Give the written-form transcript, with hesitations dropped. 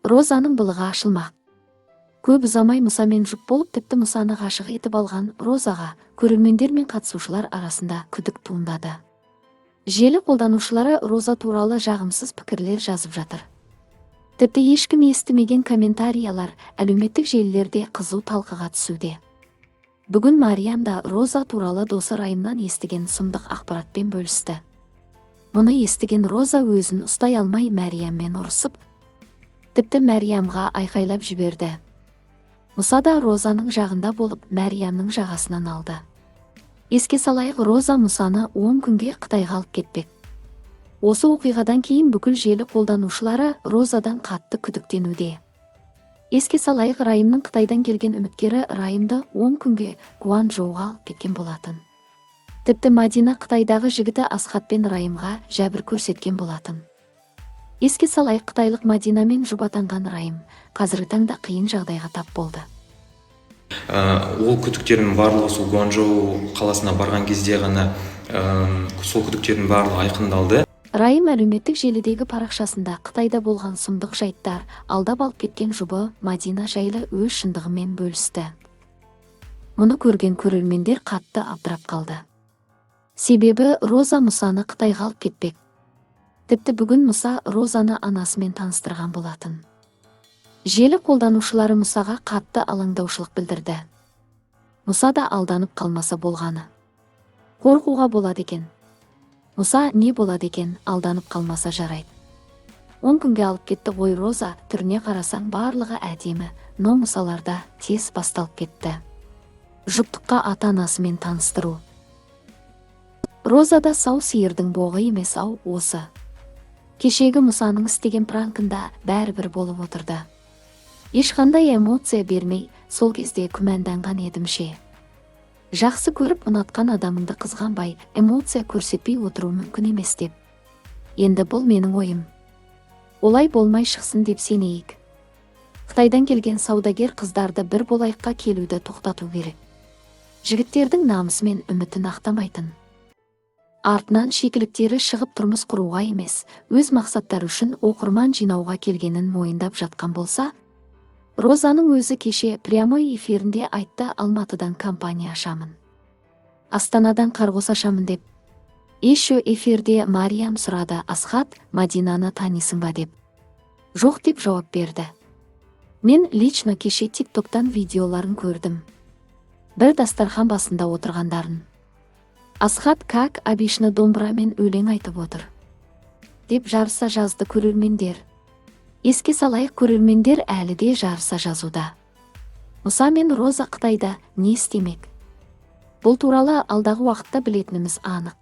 Розаның былығы ашылмақ. Көп ұзамай Мұсамен жұп болып, тіпті Мұсаны ғашық етіп алған Розаға көрермендер мен қатысушылар арасында күдік туындады. Желі қолданушылары Роза туралы жағымсыз пікірлер жазып жатыр. Тіпті ешкім естімеген комментариялар әлеуметтік желілерде қызу талқыға түсуде. Бүгін Мариям да Роза туралы досы Райымнан естіген сұмдық ақпаратпен бөлісті. Мұны естіген Роза өзін ұстай алмай Марияммен ұрысып, тіпті Мариямға айқайлап жіберді. Мұса да Розаның жағында болып, Мариямның жағасынан алды. Еске салайық, Роза Мұсаны 10 күнге Қытайға алып кетпек. Осы оқиғадан кейін бүкіл желі қолданушылары Розадан қатты күдіктенуде. Еске салайық, Райымның Қытайдан келген үміткері Райымды 10 күнге Гуанчжоуға алып кеткен болатын. Тіпті Мадина Қытайдағы жігіті Асхатпен Райымға жәбір көрсеткен болатын. Еске салайық, қытайлық Мадинамен жұбатанған Райым қазіргі таңда қиын жағдайға тап болды. Ол күдіктердің барлығы сол Гуанчжоу қаласына барған кезде ғана сол күдіктердің барлығы айқындалды. Райым әлеуметтік желідегі парақшасында Қытайда болған сұмдық жайттар, алдап алып кеткен жұбы Мадина жайлы өз шындығымен бөлісті. Мұны көрген көрермендер қатты абдырап қалды. Себебі Роза Мұсаны Қытайға алып кетпек. Тіпті бүгін Мұса Розаны анасымен таныстырған болатын. Желі қолданушылары Мұсаға қатты алаңдаушылық білдірді. Мұса да алданып қалмаса болғаны. Қорқуға болады екен. Мұса не болады екен, алданып қалмаса жарайды. 10 күнге алып кетті ғой Роза, түріне қарасаң барлығы әдемі, но Мұсаларда тез басталып кетті. Жұптыққа ата-анасымен таныстыру. Розада сау сиырдың боғы емес ау осы. Кешегі Мұсаның істеген пранкында бәрібір болып отырды. Ешқандай эмоция бермей, сол кезде күмәнданған едімше. Жақсы көріп ұнатқан адамыңды қызғанбай, эмоция көрсетпей отыру мүмкін емес деп. Енді бұл менің ойым. Олай болмай шықсын деп сенейік. Қытайдан келген саудагер қыздарды бір болайыққа келуді тоқтату керек. Жігіттердің намысы мен үмітін ақтамайтын. Артынан шикіліктері шығып тұрмыс құруға емес, өз мақсаттары үшін оқырман жинауға келгенін мойындап жатқан болса, Розаның өзі кеше прямой эфирінде айтты, Алматыдан компания ашамын. Астанадан қарғыс ашамын деп. Еще эфирде Мариям сұрады, Асхат, Мадинаны танисың ба деп. Жоқ деп жауап берді. Мен лично кеше тиктоктан видеоларын көрдім. Бір дастархан басында отырғандарын. Асхат как обычно домбырамен өлең айтып отыр деп жарыса жазды көрермендер. Еске салайық, көрермендер әлі де жарыса жазуда. Мұса мен Роза Қытайда не істемек? Бұл туралы алдағы уақытта білетініміз анық.